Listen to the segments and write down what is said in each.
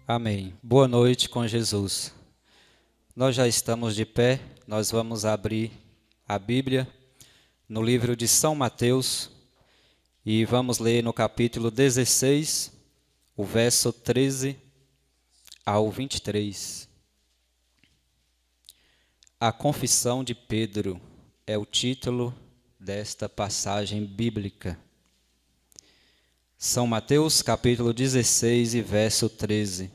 Amém. Boa noite com Jesus. Nós já estamos de pé, nós vamos abrir a Bíblia no livro de São Mateus e vamos ler no capítulo 16, o verso 13 ao 23. A Confissão de Pedro é o título desta passagem bíblica. São Mateus, capítulo 16 e verso 13.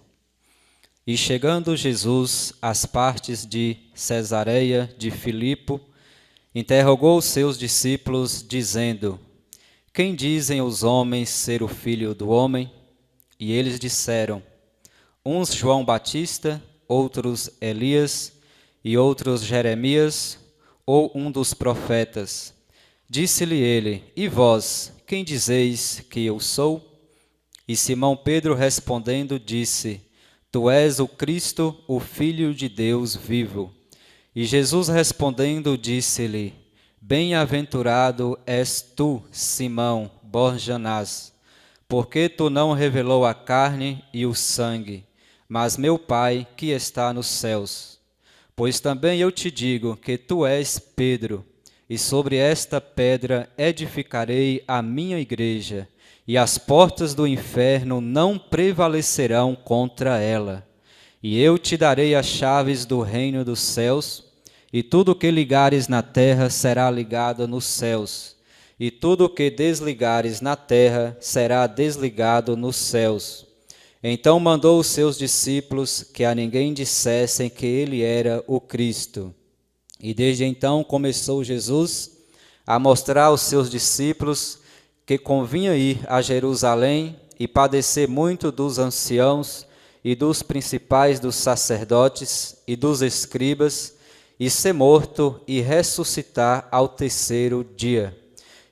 E chegando Jesus às partes de Cesareia de Filipe, interrogou os seus discípulos, dizendo: Quem dizem os homens ser o Filho do Homem? E eles disseram: uns João Batista, outros Elias, e outros Jeremias, ou um dos profetas. Disse-lhe ele: E vós, quem dizeis que eu sou? E Simão Pedro respondendo disse: Tu és o Cristo, o Filho de Deus vivo. E Jesus respondendo disse-lhe: Bem-aventurado és tu, Simão Bar-Jonás, porque tu não revelou a carne e o sangue, mas meu Pai que está nos céus. Pois também eu te digo que tu és Pedro, e sobre esta pedra edificarei a minha igreja, e as portas do inferno não prevalecerão contra ela. E eu te darei as chaves do reino dos céus, e tudo o que ligares na terra será ligado nos céus, e tudo o que desligares na terra será desligado nos céus. Então mandou os seus discípulos que a ninguém dissessem que ele era o Cristo. E desde então começou Jesus a mostrar aos seus discípulos que convinha ir a Jerusalém e padecer muito dos anciãos e dos principais dos sacerdotes e dos escribas, e ser morto e ressuscitar ao terceiro dia.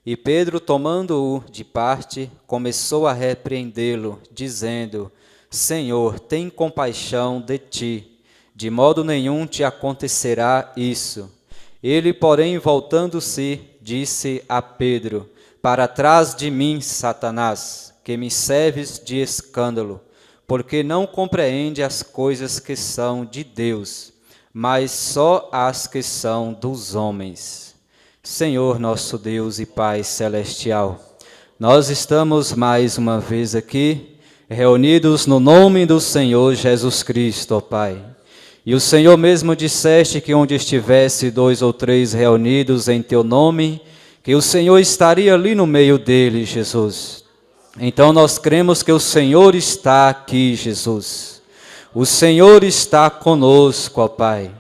E Pedro, tomando-o de parte, começou a repreendê-lo, dizendo: Senhor, tem compaixão de ti. De modo nenhum te acontecerá isso. Ele, porém, voltando-se, disse a Pedro: Para trás de mim, Satanás, que me serves de escândalo, porque não compreende as coisas que são de Deus, mas só as que são dos homens. Senhor nosso Deus e Pai celestial, nós estamos mais uma vez aqui, reunidos no nome do Senhor Jesus Cristo, ó Pai. E o Senhor mesmo disseste que onde estivesse 2 ou 3 reunidos em teu nome, que o Senhor estaria ali no meio deles, Jesus. Então nós cremos que o Senhor está aqui, Jesus. O Senhor está conosco, ó Pai.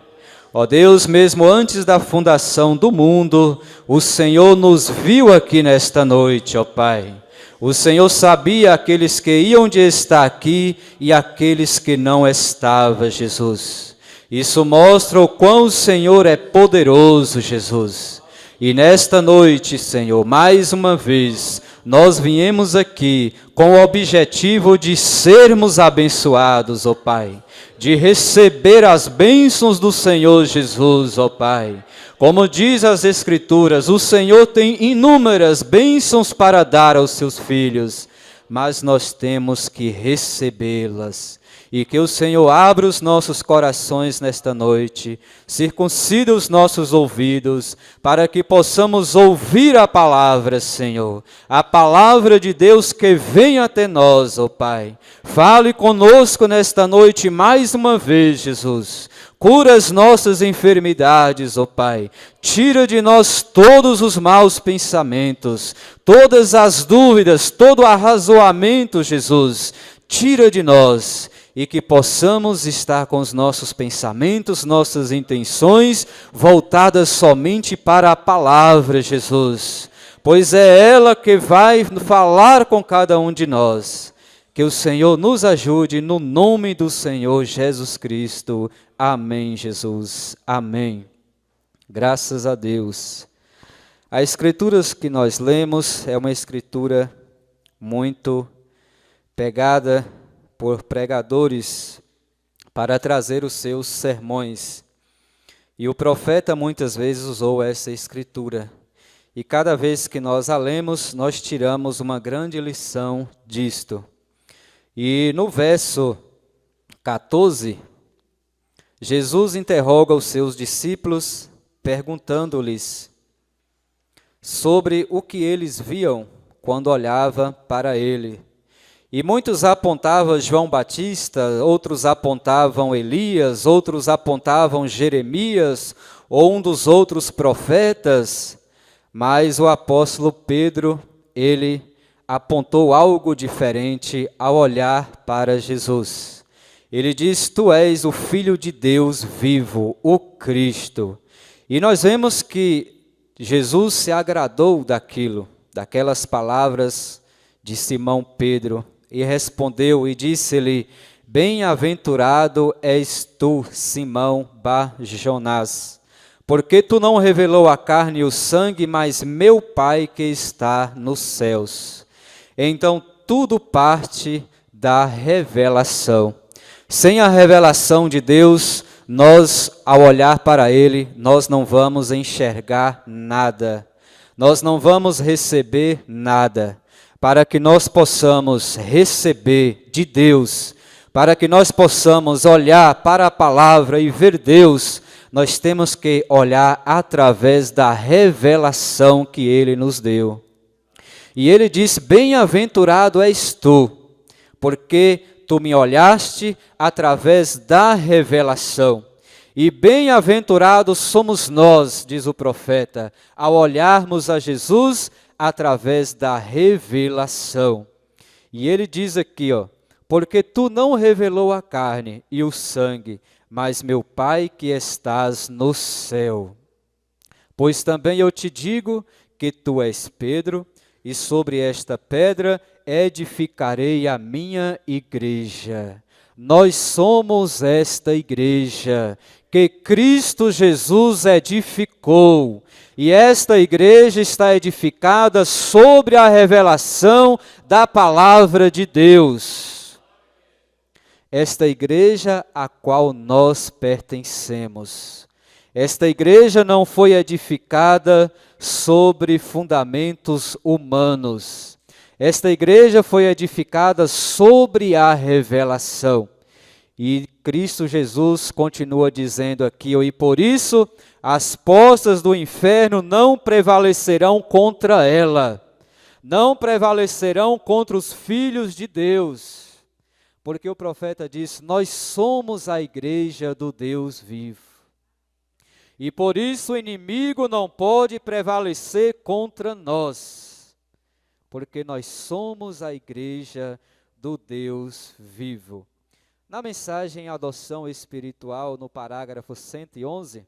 Ó Deus, mesmo antes da fundação do mundo, o Senhor nos viu aqui nesta noite, ó Pai. O Senhor sabia aqueles que iam de estar aqui e aqueles que não estavam, Jesus. Isso mostra o quão o Senhor é poderoso, Jesus. E nesta noite, Senhor, mais uma vez, nós viemos aqui com o objetivo de sermos abençoados, ó Pai, de receber as bênçãos do Senhor Jesus, ó Pai. Como diz as Escrituras, o Senhor tem inúmeras bênçãos para dar aos seus filhos, mas nós temos que recebê-las. E que o Senhor abra os nossos corações nesta noite, circuncida os nossos ouvidos, para que possamos ouvir a palavra, Senhor. A palavra de Deus que vem até nós, ó Pai. Fale conosco nesta noite mais uma vez, Jesus. Cura as nossas enfermidades, ó Pai. Tira de nós todos os maus pensamentos, todas as dúvidas, todo o arrazoamento, Jesus. Tira de nós. E que possamos estar com os nossos pensamentos, nossas intenções voltadas somente para a palavra, Jesus. Pois é ela que vai falar com cada um de nós. Que o Senhor nos ajude no nome do Senhor Jesus Cristo. Amém, Jesus. Amém. Graças a Deus. A escritura que nós lemos é uma escritura muito pegada por pregadores para trazer os seus sermões. E o profeta muitas vezes usou essa escritura. E cada vez que nós a lemos, nós tiramos uma grande lição disto. E no verso 14, Jesus interroga os seus discípulos, perguntando-lhes sobre o que eles viam quando olhava para ele. E muitos apontavam João Batista, outros apontavam Elias, outros apontavam Jeremias ou um dos outros profetas, mas o apóstolo Pedro, ele apontou algo diferente ao olhar para Jesus. Ele diz: tu és o Filho de Deus vivo, o Cristo. E nós vemos que Jesus se agradou daquelas palavras de Simão Pedro, e respondeu e disse-lhe: bem-aventurado és tu, Simão Bar-Jonás, porque tu não revelou a carne e o sangue, mas meu Pai que está nos céus. Então tudo parte da revelação. Sem a revelação de Deus, nós, ao olhar para Ele, nós não vamos enxergar nada. Nós não vamos receber nada. Para que nós possamos receber de Deus, para que nós possamos olhar para a palavra e ver Deus, nós temos que olhar através da revelação que Ele nos deu. E Ele diz: bem-aventurado és tu, porque tu me olhaste através da revelação. E bem-aventurados somos nós, diz o profeta, ao olharmos a Jesus através da revelação. E ele diz aqui, porque tu não revelou a carne e o sangue, mas meu Pai que estás no céu. Pois também eu te digo que tu és Pedro, e sobre esta pedra edificarei a minha igreja. Nós somos esta igreja que Cristo Jesus edificou. E esta igreja está edificada sobre a revelação da palavra de Deus. Esta igreja a qual nós pertencemos. Esta igreja não foi edificada sobre fundamentos humanos. Esta igreja foi edificada sobre a revelação. E Cristo Jesus continua dizendo aqui: e por isso as portas do inferno não prevalecerão contra ela, não prevalecerão contra os filhos de Deus. Porque o profeta diz: nós somos a igreja do Deus vivo. E por isso o inimigo não pode prevalecer contra nós, porque nós somos a igreja do Deus vivo. Na mensagem Adoção Espiritual, no parágrafo 111,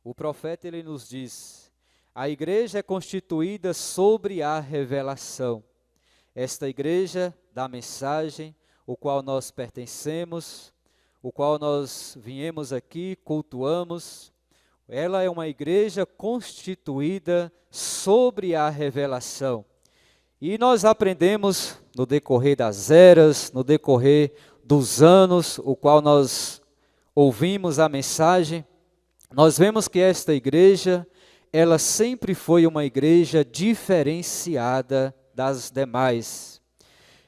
o profeta ele nos diz: a igreja é constituída sobre a revelação. Esta igreja da mensagem, o qual nós pertencemos, o qual nós viemos aqui, cultuamos, ela é uma igreja constituída sobre a revelação. E nós aprendemos no decorrer das eras, no decorrer dos anos, o qual nós ouvimos a mensagem, nós vemos que esta igreja, ela sempre foi uma igreja diferenciada das demais.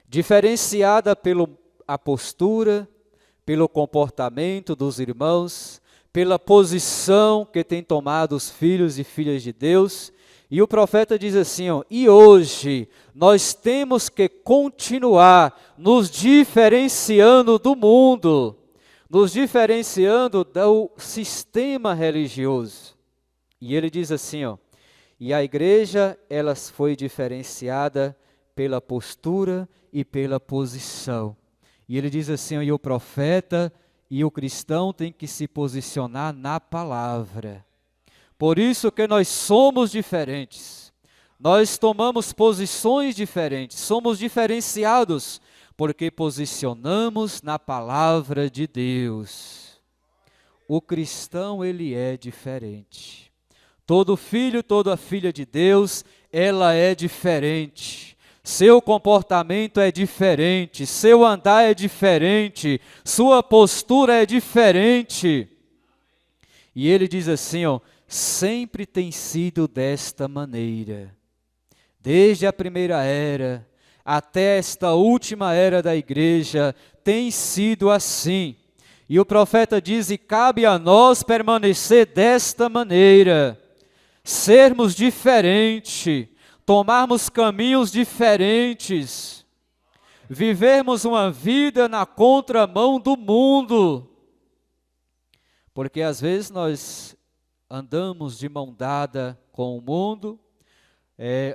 Diferenciada pela postura, pelo comportamento dos irmãos, pela posição que tem tomado os filhos e filhas de Deus. E o profeta diz assim, e hoje nós temos que continuar nos diferenciando do mundo, nos diferenciando do sistema religioso. E ele diz assim, e a igreja, ela foi diferenciada pela postura e pela posição. E ele diz assim, e o profeta e o cristão tem que se posicionar na palavra. Por isso que nós somos diferentes, nós tomamos posições diferentes, somos diferenciados, porque posicionamos na palavra de Deus. O cristão, ele é diferente. Todo filho, toda filha de Deus, ela é diferente. Seu comportamento é diferente, seu andar é diferente, sua postura é diferente. E ele diz assim, sempre tem sido desta maneira. Desde a primeira era até esta última era da igreja, tem sido assim. E o profeta diz: e cabe a nós permanecer desta maneira, sermos diferentes, tomarmos caminhos diferentes, vivermos uma vida na contramão do mundo. Porque às vezes nós andamos de mão dada com o mundo,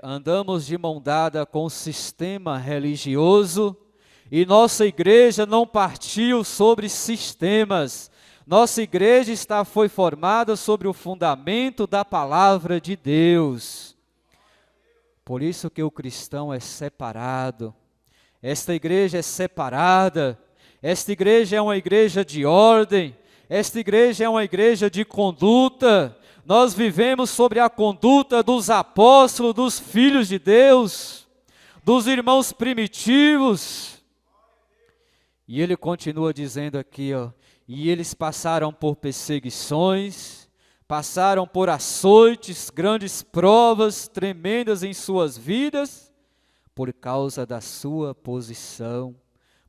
andamos de mão dada com o sistema religioso, e nossa igreja não partiu sobre sistemas. Nossa igreja foi formada sobre o fundamento da palavra de Deus. Por isso que o cristão é separado. Esta igreja é separada. Esta igreja é uma igreja de ordem. Esta igreja é uma igreja de conduta. Nós vivemos sobre a conduta dos apóstolos, dos filhos de Deus, dos irmãos primitivos. E ele continua dizendo aqui, e eles passaram por perseguições, passaram por açoites, grandes provas tremendas em suas vidas, por causa da sua posição,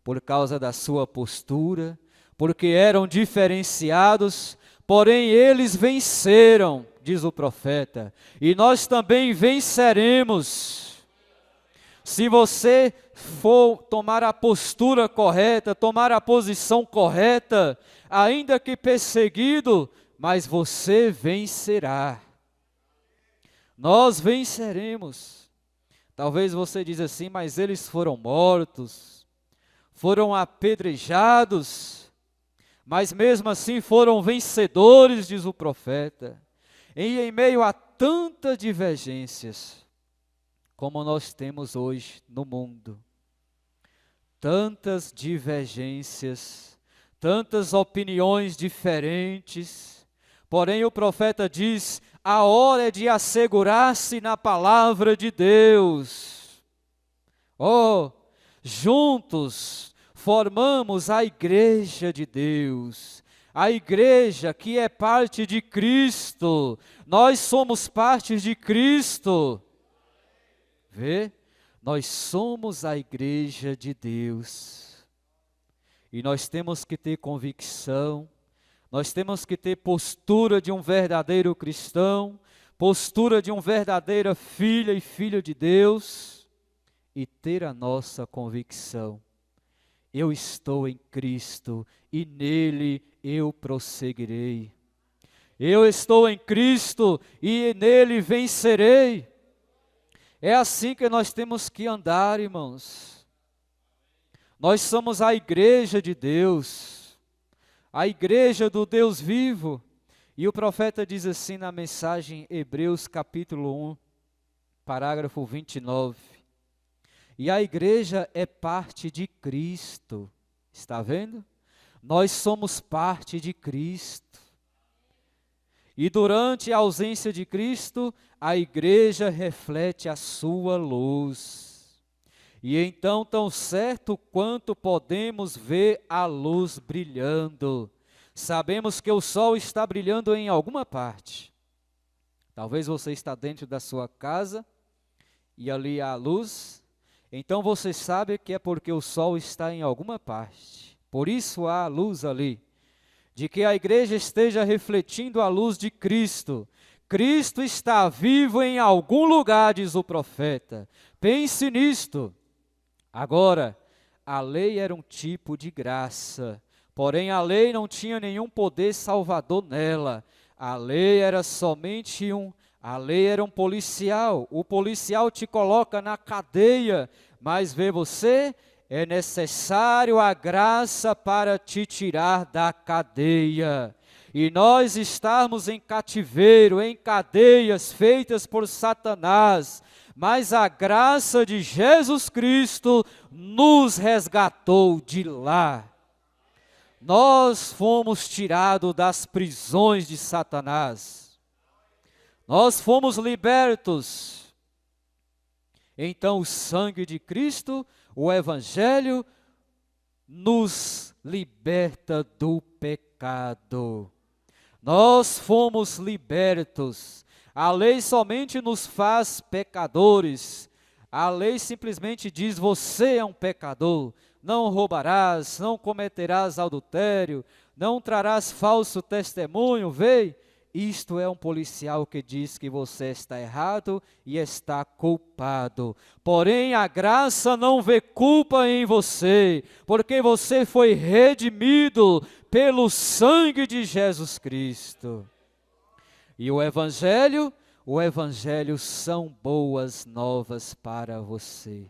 por causa da sua postura, porque eram diferenciados, porém eles venceram, diz o profeta, e nós também venceremos. Se você for tomar a postura correta, tomar a posição correta, ainda que perseguido, mas você vencerá. Nós venceremos. Talvez você diz assim, mas eles foram mortos, foram apedrejados, mas mesmo assim foram vencedores, diz o profeta. E em meio a tantas divergências, como nós temos hoje no mundo, tantas divergências, tantas opiniões diferentes, porém o profeta diz, a hora é de assegurar-se na palavra de Deus. Juntos formamos a igreja de Deus, a igreja que é parte de Cristo, nós somos parte de Cristo. Vê? Nós somos a igreja de Deus. E nós temos que ter convicção, nós temos que ter postura de um verdadeiro cristão, postura de um verdadeira filha e filho de Deus, e ter a nossa convicção. Eu estou em Cristo e nele eu prosseguirei. Eu estou em Cristo e nele vencerei. É assim que nós temos que andar, irmãos. Nós somos a igreja de Deus, a igreja do Deus vivo. E o profeta diz assim na mensagem Hebreus capítulo 1, parágrafo 29. E a igreja é parte de Cristo. Está vendo? Nós somos parte de Cristo. E durante a ausência de Cristo, a igreja reflete a sua luz. E então, tão certo quanto podemos ver a luz brilhando, sabemos que o sol está brilhando em alguma parte. Talvez você está dentro da sua casa e ali há luz, então você sabe que é porque o sol está em alguma parte. Por isso há luz ali. De que a igreja esteja refletindo a luz de Cristo. Cristo está vivo em algum lugar, diz o profeta. Pense nisto. Agora, a lei era um tipo de graça, porém a lei não tinha nenhum poder salvador nela. A lei era somente a lei era um policial. O policial te coloca na cadeia, mas vê você, é necessário a graça para te tirar da cadeia. E nós estarmos em cativeiro, em cadeias feitas por Satanás, mas a graça de Jesus Cristo nos resgatou de lá. Nós fomos tirados das prisões de Satanás. Nós fomos libertos. Então o sangue de Cristo, o Evangelho, nos liberta do pecado. Nós fomos libertos. A lei somente nos faz pecadores. A lei simplesmente diz, você é um pecador. não roubarás, não cometerás adultério, não trarás falso testemunho, vê? Isto é um policial que diz que você está errado e está culpado. Porém, a graça não vê culpa em você, porque você foi redimido pelo sangue de Jesus Cristo. E o Evangelho são boas novas para você.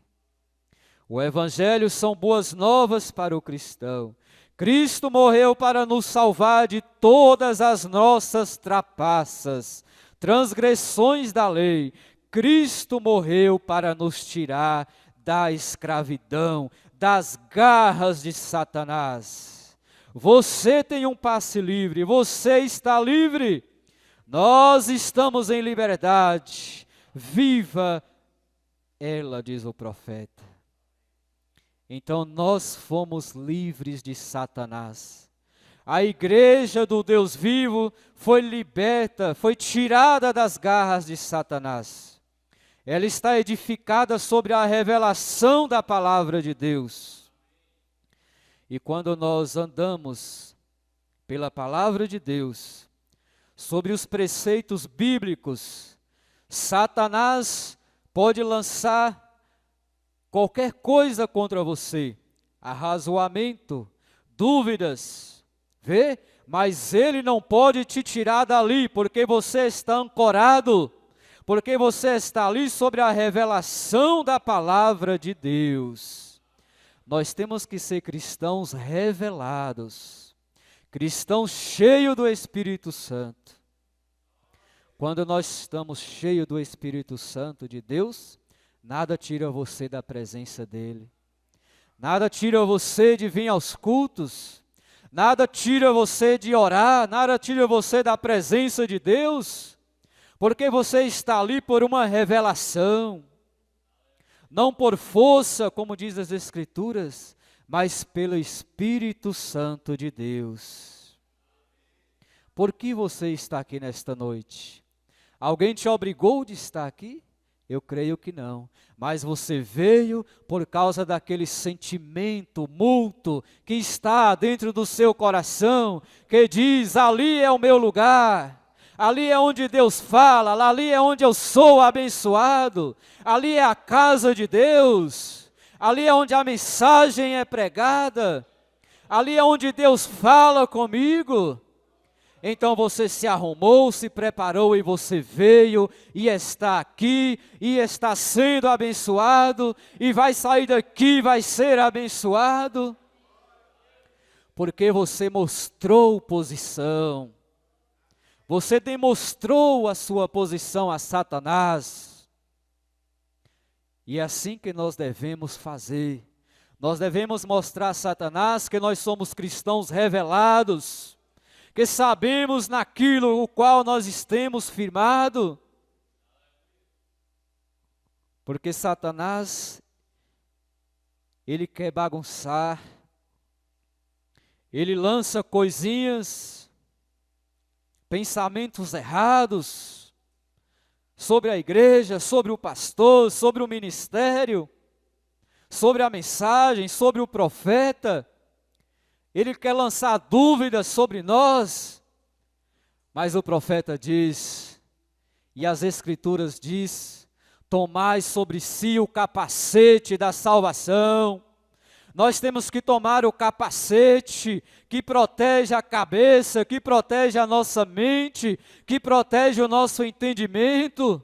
O Evangelho são boas novas para o cristão. Cristo morreu para nos salvar de todas as nossas trapaças, transgressões da lei. Cristo morreu para nos tirar da escravidão, das garras de Satanás. Você tem um passe livre, você está livre. Nós estamos em liberdade. Viva ela, diz o profeta. Então nós fomos livres de Satanás. A igreja do Deus vivo foi liberta, foi tirada das garras de Satanás. Ela está edificada sobre a revelação da palavra de Deus. E quando nós andamos pela palavra de Deus, sobre os preceitos bíblicos, Satanás pode lançar qualquer coisa contra você, arrazoamento, dúvidas, vê? Mas ele não pode te tirar dali, porque você está ancorado, porque você está ali sobre a revelação da palavra de Deus. Nós temos que ser cristãos revelados, cristãos cheios do Espírito Santo. Quando nós estamos cheios do Espírito Santo de Deus, nada tira você da presença dEle. Nada tira você de vir aos cultos. Nada tira você de orar. Nada tira você da presença de Deus. Porque você está ali por uma revelação. Não por força, como diz as Escrituras, mas pelo Espírito Santo de Deus. Por que você está aqui nesta noite? Alguém te obrigou de estar aqui? Eu creio que não, mas você veio por causa daquele sentimento mútuo que está dentro do seu coração, que diz, ali é o meu lugar, ali é onde Deus fala, ali é onde eu sou abençoado, ali é a casa de Deus, ali é onde a mensagem é pregada, ali é onde Deus fala comigo. Então você se arrumou, se preparou e você veio e está aqui e está sendo abençoado e vai sair daqui, vai ser abençoado. Porque você mostrou posição. Você demonstrou a sua posição a Satanás. E é assim que nós devemos fazer. Nós devemos mostrar a Satanás que nós somos cristãos revelados, que sabemos naquilo o qual nós estamos firmados. Porque Satanás, ele quer bagunçar, ele lança coisinhas, pensamentos errados sobre a igreja, sobre o pastor, sobre o ministério, sobre a mensagem, sobre o profeta. Ele quer lançar dúvidas sobre nós, mas o profeta diz, e as Escrituras diz, tomai sobre si o capacete da salvação. Nós temos que tomar o capacete que protege a cabeça, que protege a nossa mente, que protege o nosso entendimento.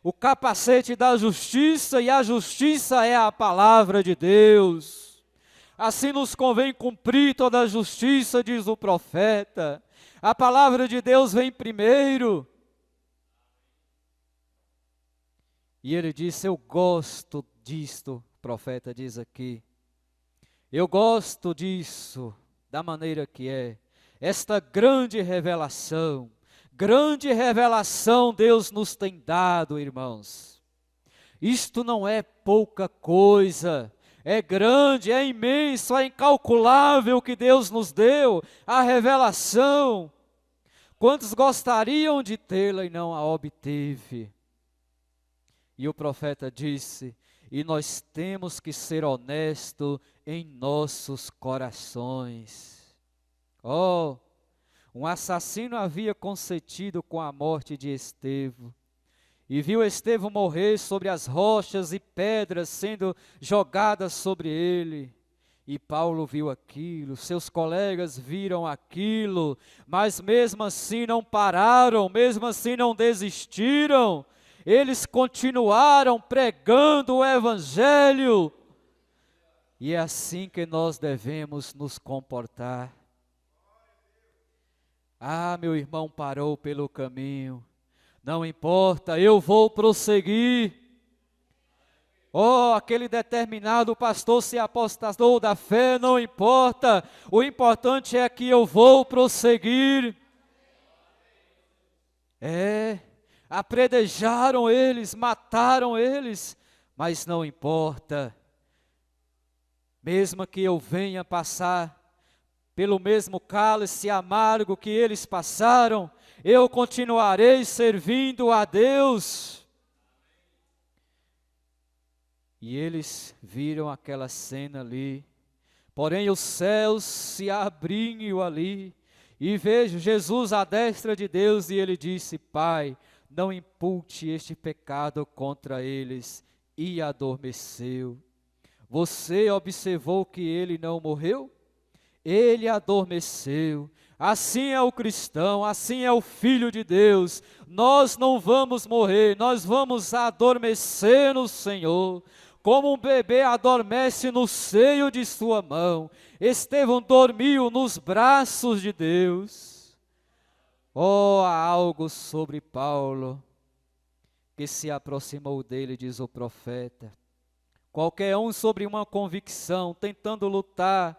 O capacete da justiça, e a justiça é a palavra de Deus. Assim nos convém cumprir toda a justiça, diz o profeta. A palavra de Deus vem primeiro. E ele disse, eu gosto disto, o profeta diz aqui. Eu gosto disso, da maneira que é. Esta grande revelação Deus nos tem dado, irmãos. Isto não é pouca coisa. É grande, é imenso, é incalculável o que Deus nos deu, a revelação. Quantos gostariam de tê-la e não a obteve? E o profeta disse, e nós temos que ser honestos em nossos corações. Oh, um assassino havia consentido com a morte de Estevão, e viu Estevão morrer sobre as rochas e pedras sendo jogadas sobre ele. E Paulo viu aquilo, seus colegas viram aquilo, mas mesmo assim não pararam, mesmo assim não desistiram. Eles continuaram pregando o Evangelho. E é assim que nós devemos nos comportar. Ah, meu irmão parou pelo caminho. Não importa, eu vou prosseguir. Oh, aquele determinado pastor se apostatou da fé, não importa. O importante é que eu vou prosseguir. Apredejaram eles, mataram eles, mas não importa. Mesmo que eu venha passar pelo mesmo cálice amargo que eles passaram, eu continuarei servindo a Deus. E eles viram aquela cena ali, porém os céus se abriram ali, e vejo Jesus à destra de Deus, e ele disse: Pai, não impute este pecado contra eles, e adormeceu. Você observou que ele não morreu? Ele adormeceu. Assim é o cristão, assim é o Filho de Deus. Nós não vamos morrer, nós vamos adormecer no Senhor. Como um bebê adormece no seio de sua mão, Estevão dormiu nos braços de Deus. Oh, há algo sobre Paulo que se aproximou dele, diz o profeta. Qualquer um sobre uma convicção, tentando lutar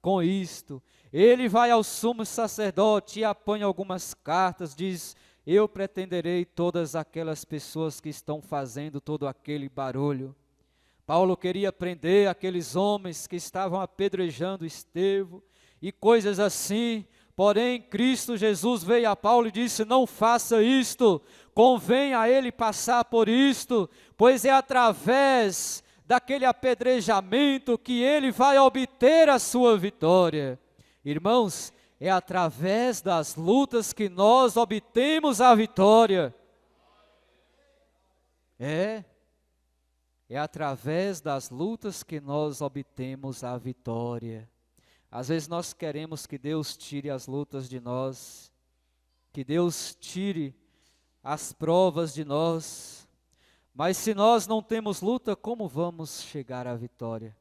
com isto, ele vai ao sumo sacerdote e apanha algumas cartas, diz: eu pretenderei todas aquelas pessoas que estão fazendo todo aquele barulho. Paulo queria prender aqueles homens que estavam apedrejando Estevão e coisas assim, porém Cristo Jesus veio a Paulo e disse: não faça isto, convém a ele passar por isto, pois é através daquele apedrejamento que ele vai obter a sua vitória. Irmãos, é através das lutas que nós obtemos a vitória. É através das lutas que nós obtemos a vitória. Às vezes nós queremos que Deus tire as lutas de nós, que Deus tire as provas de nós, mas se nós não temos luta, como vamos chegar à vitória?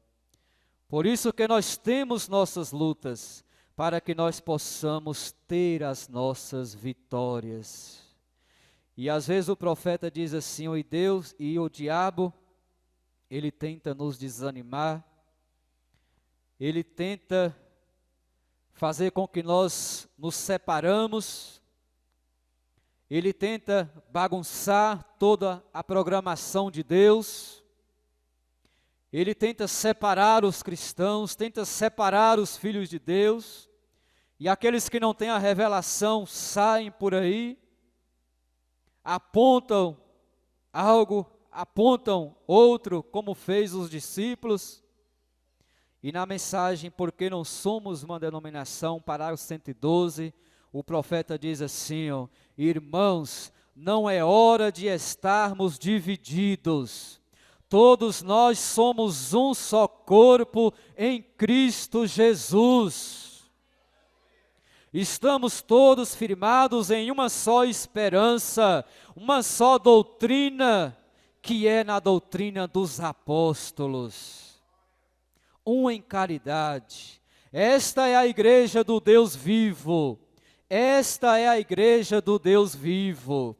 Por isso que nós temos nossas lutas, para que nós possamos ter as nossas vitórias. E às vezes o profeta diz assim: o Deus e o diabo, ele tenta nos desanimar, ele tenta fazer com que nós nos separamos, ele tenta bagunçar toda a programação de Deus, ele tenta separar os cristãos, tenta separar os filhos de Deus, e aqueles que não têm a revelação saem por aí, apontam algo, apontam outro, como fez os discípulos. E na mensagem, porque não somos uma denominação, parágrafo 112, o profeta diz assim: ó, irmãos, não é hora de estarmos divididos, todos nós somos um só corpo em Cristo Jesus. Estamos todos firmados em uma só esperança, uma só doutrina, que é na doutrina dos apóstolos. Um em caridade. Esta é a igreja do Deus vivo. Esta é a igreja do Deus vivo.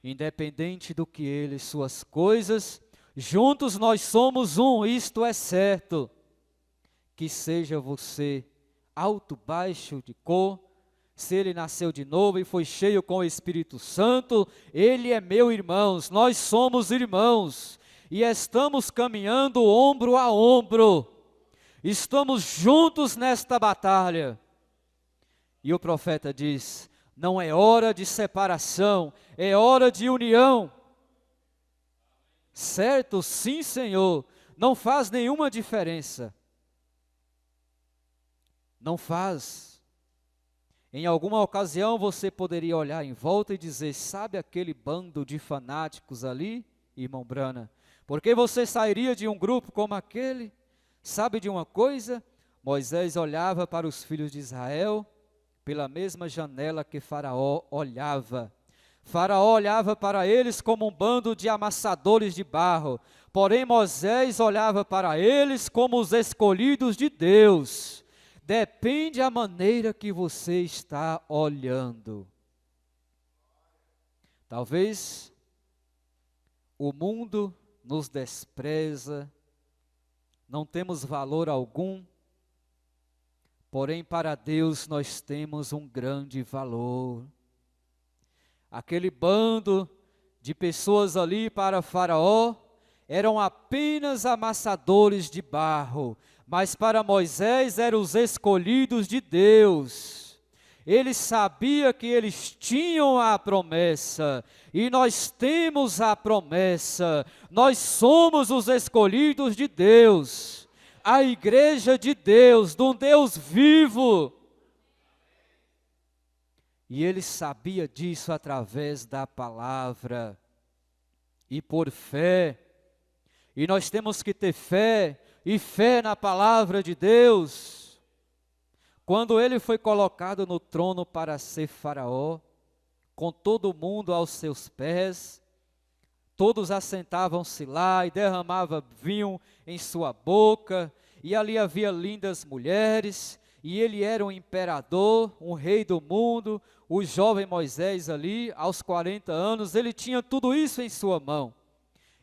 Independente do que ele, suas coisas, juntos nós somos um, isto é certo. Que seja você alto, baixo de cor, se ele nasceu de novo e foi cheio com o Espírito Santo, ele é meu irmão, nós somos irmãos, e estamos caminhando ombro a ombro, estamos juntos nesta batalha. E o profeta diz: não é hora de separação, é hora de união. Certo, sim, Senhor, não faz nenhuma diferença. Não faz. Em alguma ocasião você poderia olhar em volta e dizer: sabe aquele bando de fanáticos ali, irmão Brana? Por que você sairia de um grupo como aquele? Sabe de uma coisa? Moisés olhava para os filhos de Israel pela mesma janela que Faraó olhava. Faraó olhava para eles como um bando de amassadores de barro, porém Moisés olhava para eles como os escolhidos de Deus. Depende a maneira que você está olhando. Talvez o mundo nos despreza, não temos valor algum, porém para Deus nós temos um grande valor. Aquele bando de pessoas ali para Faraó eram apenas amassadores de barro, mas para Moisés eram os escolhidos de Deus. Ele sabia que eles tinham a promessa, e nós temos a promessa, nós somos os escolhidos de Deus, a igreja de Deus, de um Deus vivo. E ele sabia disso através da palavra, e por fé, e nós temos que ter fé, e fé na palavra de Deus. Quando ele foi colocado no trono para ser faraó, com todo mundo aos seus pés, todos assentavam-se lá e derramavam vinho em sua boca, e ali havia lindas mulheres, e ele era um imperador, um rei do mundo. O jovem Moisés ali, aos 40 anos, ele tinha tudo isso em sua mão.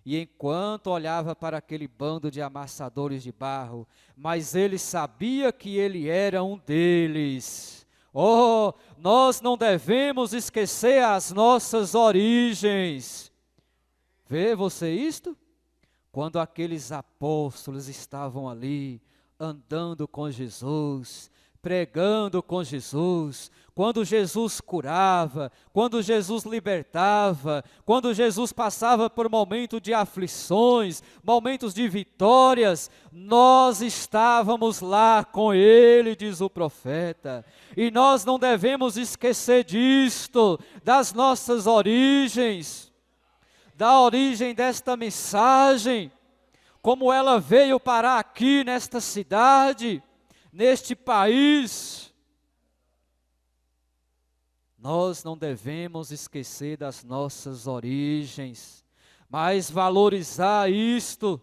E enquanto olhava para aquele bando de amassadores de barro, mas ele sabia que ele era um deles. Oh, nós não devemos esquecer as nossas origens. Vê você isto? Quando aqueles apóstolos estavam ali, andando com Jesus, pregando com Jesus, quando Jesus curava, quando Jesus libertava, quando Jesus passava por momentos de aflições, momentos de vitórias, nós estávamos lá com Ele, diz o profeta, e nós não devemos esquecer disto, das nossas origens, da origem desta mensagem, como ela veio parar aqui nesta cidade, neste país. Nós não devemos esquecer das nossas origens, mas valorizar isto.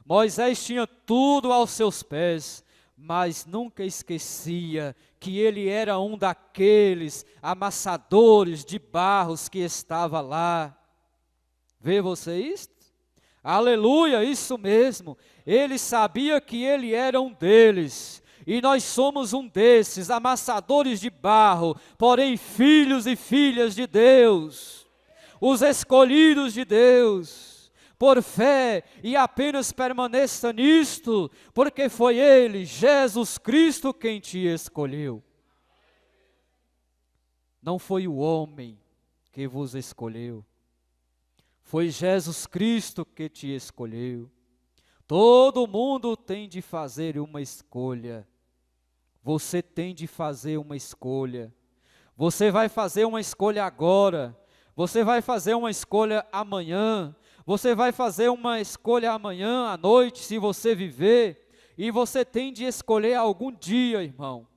Moisés tinha tudo aos seus pés, mas nunca esquecia que ele era um daqueles amassadores de barros que estava lá. Vê você isto? Aleluia, isso mesmo. Ele sabia que ele era um deles. E nós somos um desses, amassadores de barro, porém filhos e filhas de Deus, os escolhidos de Deus, por fé, e apenas permaneça nisto, porque foi Ele, Jesus Cristo, quem te escolheu. Não foi o homem que vos escolheu, foi Jesus Cristo que te escolheu. Todo mundo tem de fazer uma escolha. Você tem de fazer uma escolha. Você vai fazer uma escolha agora. Você vai fazer uma escolha amanhã. Você vai fazer uma escolha amanhã à noite, se você viver. E você tem de escolher algum dia, irmão.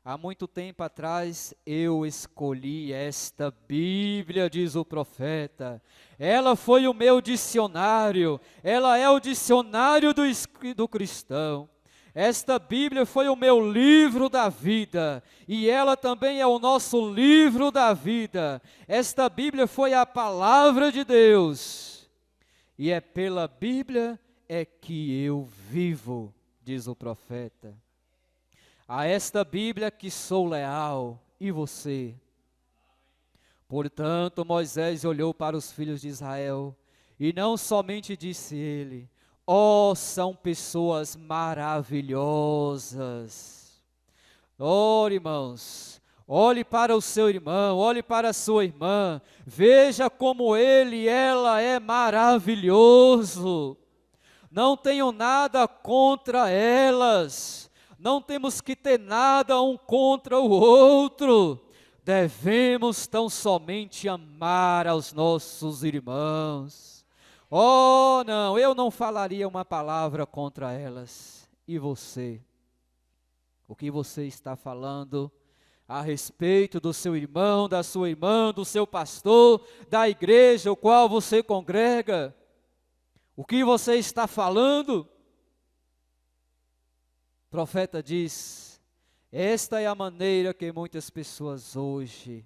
Há muito tempo atrás, eu escolhi esta Bíblia, diz o profeta. Ela foi o meu dicionário. Ela é o dicionário do cristão. Esta Bíblia foi o meu livro da vida, e ela também é o nosso livro da vida. Esta Bíblia foi a palavra de Deus, e é pela Bíblia é que eu vivo, diz o profeta. A esta Bíblia que sou leal, e você? Portanto, Moisés olhou para os filhos de Israel, e não somente disse ele: oh, são pessoas maravilhosas. Oh, irmãos, Olhe para o seu irmão, olhe para a sua irmã, veja como ele e ela é maravilhoso. Não tenho nada contra elas, não temos que ter nada um contra o outro. Devemos tão somente amar aos nossos irmãos. Oh, não, eu não falaria uma palavra contra elas. E você? O que você está falando a respeito do seu irmão, da sua irmã, do seu pastor, da igreja o qual você congrega? O que você está falando? O profeta diz: esta é a maneira que muitas pessoas hoje.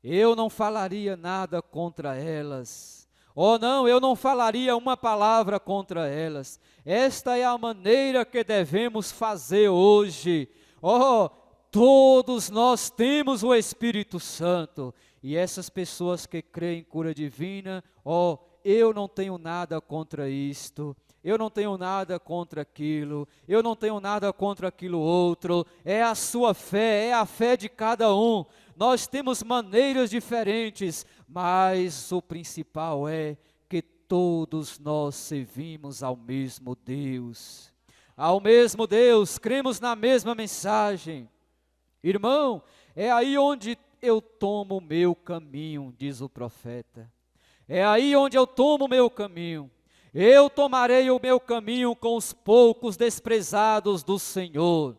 Eu não falaria nada contra elas. Oh não, eu não falaria uma palavra contra elas. Esta é a maneira que devemos fazer hoje. Oh, todos nós temos o Espírito Santo. E essas pessoas que creem em cura divina, oh, eu não tenho nada contra isto. Eu não tenho nada contra aquilo, eu não tenho nada contra aquilo outro, é a sua fé, é a fé de cada um. Nós temos maneiras diferentes, mas o principal é que todos nós servimos ao mesmo Deus. Ao mesmo Deus, cremos na mesma mensagem. Irmão, é aí onde eu tomo o meu caminho, diz o profeta. É aí onde eu tomo o meu caminho. Eu tomarei o meu caminho com os poucos desprezados do Senhor,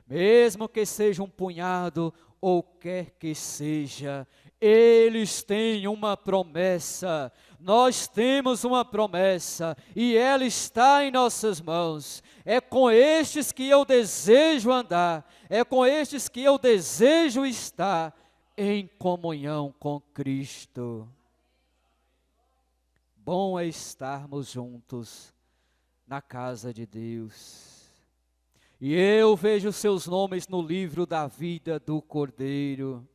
mesmo que seja um punhado ou quer que seja, eles têm uma promessa, nós temos uma promessa e ela está em nossas mãos. É com estes que eu desejo andar, é com estes que eu desejo estar em comunhão com Cristo. Bom é estarmos juntos na casa de Deus. E eu vejo seus nomes no livro da vida do Cordeiro.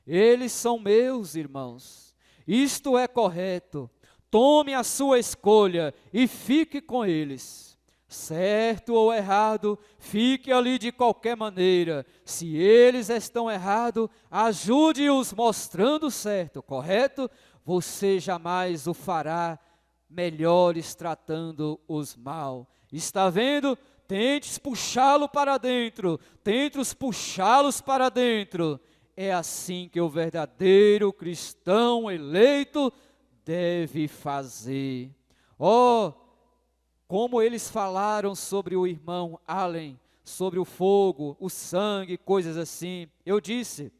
Eles são meus, irmãos. Isto é correto. Tome a sua escolha e fique com eles. Certo ou errado, fique ali de qualquer maneira. Se eles estão errados, ajude-os mostrando certo, correto? Você jamais o fará melhores tratando os mal. Está vendo? Tente puxá-lo para dentro, tente puxá-los para dentro. É assim que o verdadeiro cristão eleito deve fazer. Oh, como eles falaram sobre o irmão Allen, sobre o fogo, o sangue, coisas assim. Eu disse,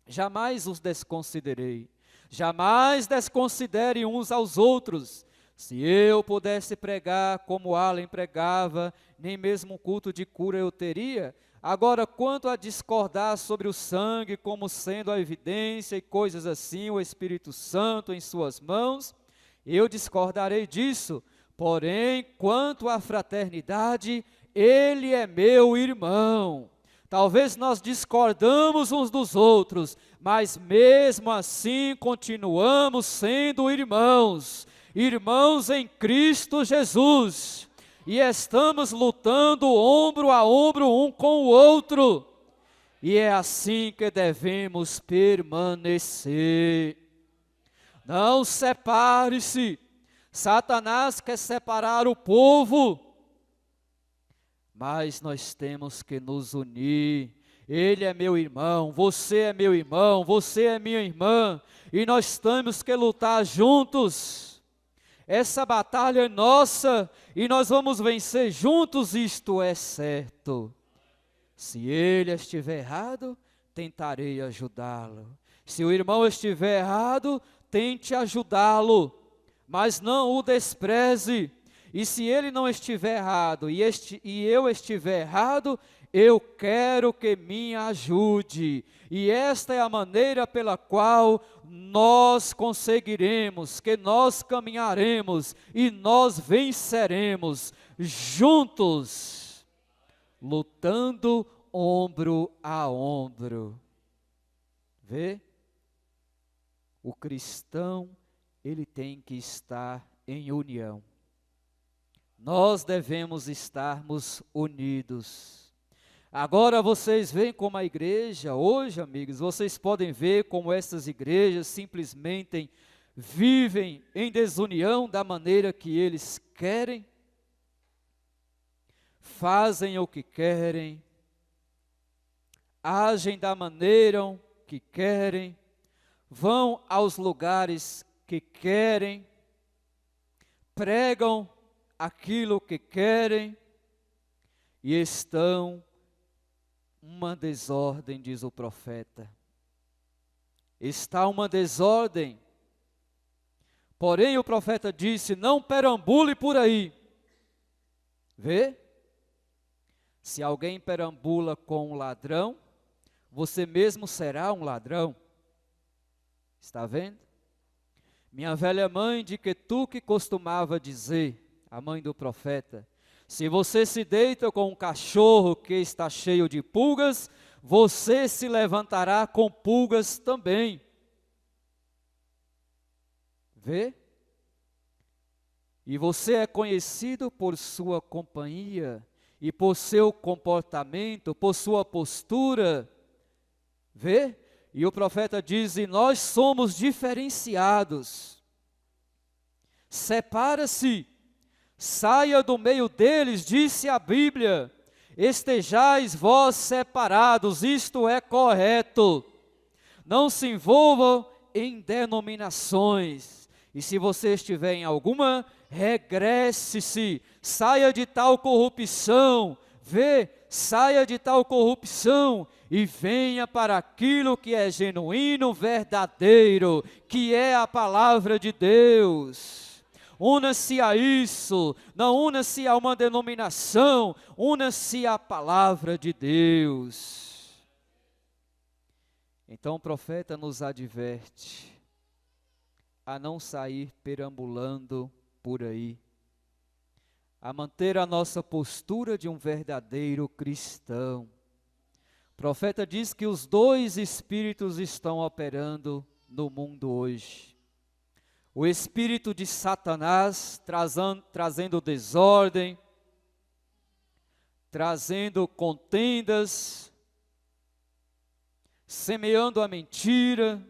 jamais os desconsiderei. Jamais desconsidere uns aos outros. Se eu pudesse pregar como Allen pregava, nem mesmo um culto de cura eu teria. Agora, quanto a discordar sobre o sangue como sendo a evidência e coisas assim, o Espírito Santo em suas mãos, eu discordarei disso. Porém, quanto à fraternidade, ele é meu irmão. Talvez nós discordamos uns dos outros, mas mesmo assim continuamos sendo irmãos, irmãos em Cristo Jesus, e estamos lutando ombro a ombro um com o outro, e é assim que devemos permanecer. Não separe-se. Satanás quer separar o povo, mas nós temos que nos unir. Ele é meu irmão, você é meu irmão, você é minha irmã, e nós temos que lutar juntos. Essa batalha é nossa e nós vamos vencer juntos, isto é certo. Se ele estiver errado, tentarei ajudá-lo. Se o irmão estiver errado, tente ajudá-lo, mas não o despreze. E se ele não estiver errado e eu estiver errado, eu quero que me ajude. E esta é a maneira pela qual nós conseguiremos, que nós caminharemos e nós venceremos juntos, lutando ombro a ombro. Vê? O cristão, ele tem que estar em união. Nós devemos estarmos unidos. Agora vocês veem como a igreja, hoje, amigos, vocês podem ver como essas igrejas simplesmente vivem em desunião da maneira que eles querem, fazem o que querem, agem da maneira que querem, vão aos lugares que querem, pregam aquilo que querem e estão uma desordem, diz o profeta. Está uma desordem. Porém o profeta disse: não perambule por aí. Vê? Se alguém perambula com um ladrão, você mesmo será um ladrão. Está vendo? Minha velha mãe de Quetuque costumava dizer, a mãe do profeta: se você se deita com um cachorro que está cheio de pulgas, você se levantará com pulgas também. Vê? E você é conhecido por sua companhia e por seu comportamento, por sua postura. Vê? E o profeta diz: e nós somos diferenciados. Separa-se, saia do meio deles, disse a Bíblia. Estejais vós separados, isto é correto. Não se envolvam em denominações. E se você estiver em alguma, regresse-se, saia de tal corrupção, saia de tal corrupção e venha para aquilo que é genuíno, verdadeiro, que é a palavra de Deus. Una-se a isso, não una-se a uma denominação, una-se à palavra de Deus. Então o profeta nos adverte a não sair perambulando por aí, a manter a nossa postura de um verdadeiro cristão. O profeta diz que os dois espíritos estão operando no mundo hoje. O espírito de Satanás trazendo desordem, trazendo contendas, semeando a mentira.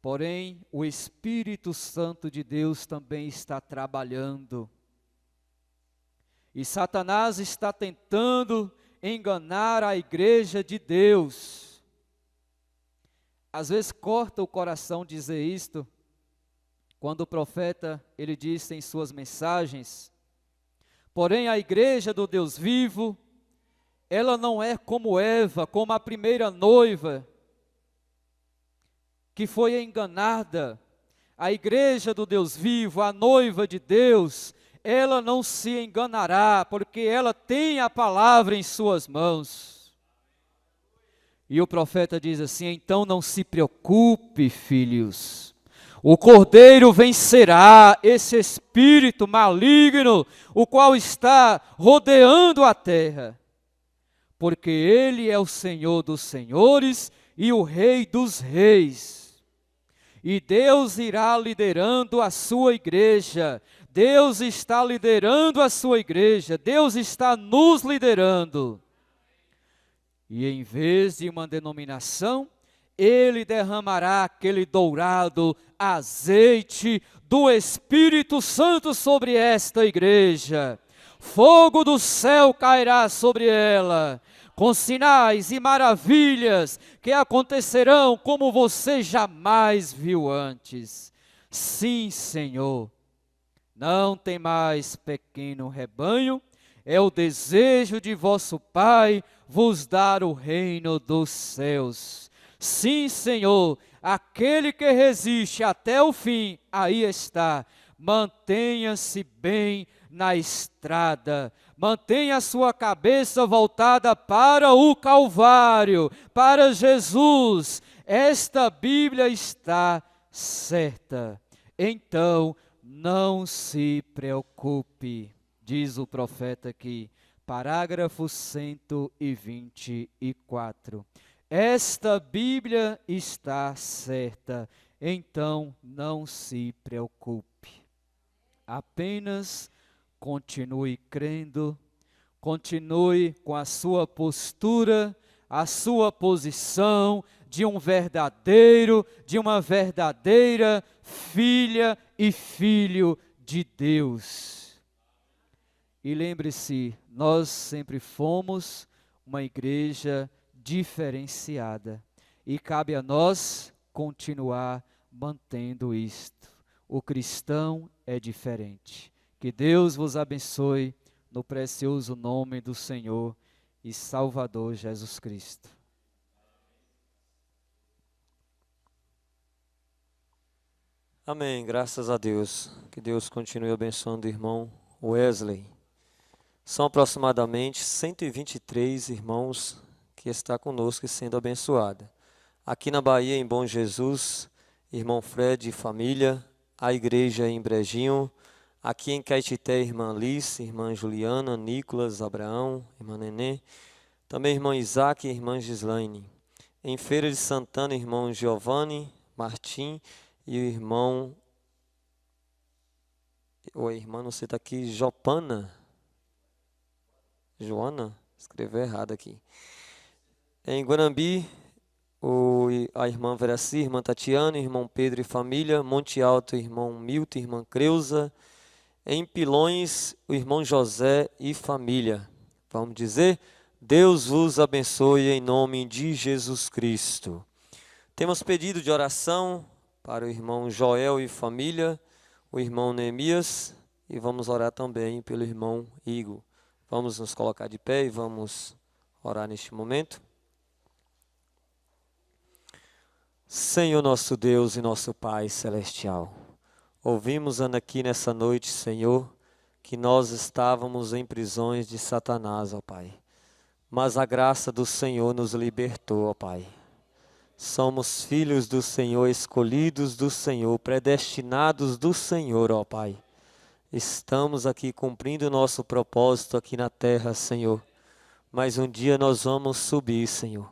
Porém, o Espírito Santo de Deus também está trabalhando. E Satanás está tentando enganar a igreja de Deus. Às vezes corta o coração dizer isto, quando o profeta, ele diz em suas mensagens: porém a igreja do Deus vivo, ela não é como Eva, como a primeira noiva, que foi enganada. A igreja do Deus vivo, a noiva de Deus, ela não se enganará, porque ela tem a palavra em suas mãos. E o profeta diz assim: então não se preocupe, filhos, o Cordeiro vencerá esse espírito maligno, o qual está rodeando a terra, porque Ele é o Senhor dos senhores e o Rei dos reis. E Deus irá liderando a sua igreja. Deus está liderando a sua igreja. Deus está nos liderando. E em vez de uma denominação, Ele derramará aquele dourado azeite do Espírito Santo sobre esta igreja. Fogo do céu cairá sobre ela, com sinais e maravilhas que acontecerão como você jamais viu antes. Sim, Senhor, não tem mais pequeno rebanho, é o desejo de vosso Pai vos dar o reino dos céus. Sim, Senhor, aquele que resiste até o fim, aí está. Mantenha-se bem na estrada, mantenha a sua cabeça voltada para o Calvário, para Jesus. Esta Bíblia está certa. Então, não se preocupe, diz o profeta aqui, parágrafo 124. Esta Bíblia está certa, então não se preocupe. Apenas continue crendo, continue com a sua postura, a sua posição de um verdadeiro, de uma verdadeira filha e filho de Deus. E lembre-se, nós sempre fomos uma igreja diferenciada e cabe a nós continuar mantendo isto. O cristão é diferente. Que Deus vos abençoe no precioso nome do Senhor e Salvador Jesus Cristo. Amém, graças a Deus. Que Deus continue abençoando o irmão Wesley. São aproximadamente 123 irmãos que está conosco e sendo abençoada. Aqui na Bahia, em Bom Jesus, irmão Fred e família, a igreja em Brejinho, aqui em Caetité, irmã Alice, irmã Juliana, Nicolas, Abraão, irmã Nenê, também irmão Isaac e irmã Gislaine. Em Feira de Santana, irmão Giovanni, Martim e o irmão, ou a irmã, não sei, está aqui, Joana, escreveu errado aqui. Em Guanambi, a irmã Veraci, irmã Tatiana, irmão Pedro e família, Monte Alto, irmão Milton, irmã Creuza. Em Pilões, o irmão José e família. Vamos dizer, Deus vos abençoe em nome de Jesus Cristo. Temos pedido de oração para o irmão Joel e família, o irmão Neemias, e vamos orar também pelo irmão Igor. Vamos nos colocar de pé e vamos orar neste momento. Senhor nosso Deus e nosso Pai celestial, ouvimos aqui nessa noite, Senhor, que nós estávamos em prisões de Satanás, ó Pai. Mas a graça do Senhor nos libertou, ó Pai. Somos filhos do Senhor, escolhidos do Senhor, predestinados do Senhor, ó Pai. Estamos aqui cumprindo o nosso propósito aqui na terra, Senhor. Mas um dia nós vamos subir, Senhor.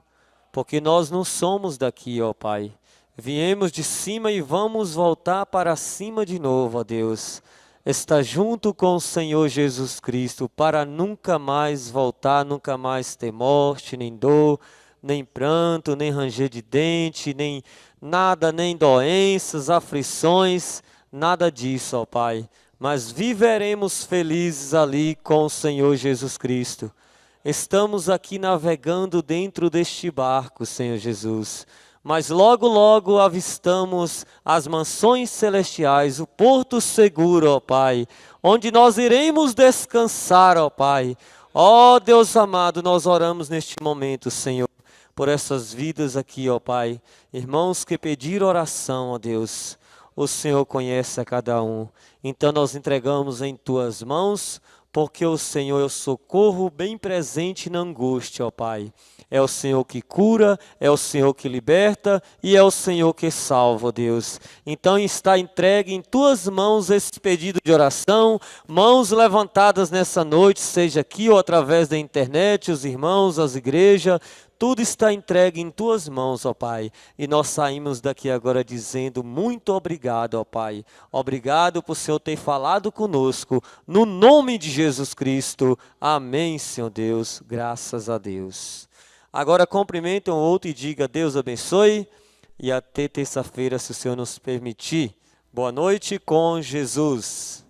Porque nós não somos daqui, ó Pai. Viemos de cima e vamos voltar para cima de novo, ó Deus. Está junto com o Senhor Jesus Cristo para nunca mais voltar, nunca mais ter morte, nem dor, nem pranto, nem ranger de dente, nem nada, nem doenças, aflições, nada disso, ó Pai. Mas viveremos felizes ali com o Senhor Jesus Cristo. Estamos aqui navegando dentro deste barco, Senhor Jesus. Mas logo, logo avistamos as mansões celestiais, o porto seguro, ó Pai, onde nós iremos descansar, ó Pai. Ó Deus amado, nós oramos neste momento, Senhor, por essas vidas aqui, ó Pai. Irmãos que pediram oração, ó Deus, o Senhor conhece a cada um. Então nós entregamos em Tuas mãos, porque o Senhor é o socorro bem presente na angústia, ó Pai. É o Senhor que cura, é o Senhor que liberta e é o Senhor que salva, ó Deus. Então está entregue em Tuas mãos esse pedido de oração, mãos levantadas nessa noite, seja aqui ou através da internet, os irmãos, as igrejas, tudo está entregue em Tuas mãos, ó Pai. E nós saímos daqui agora dizendo muito obrigado, ó Pai. Obrigado por o Senhor ter falado conosco. No nome de Jesus Cristo. Amém, Senhor Deus. Graças a Deus. Agora cumprimentem um outro e diga Deus abençoe. E até terça-feira, se o Senhor nos permitir. Boa noite com Jesus.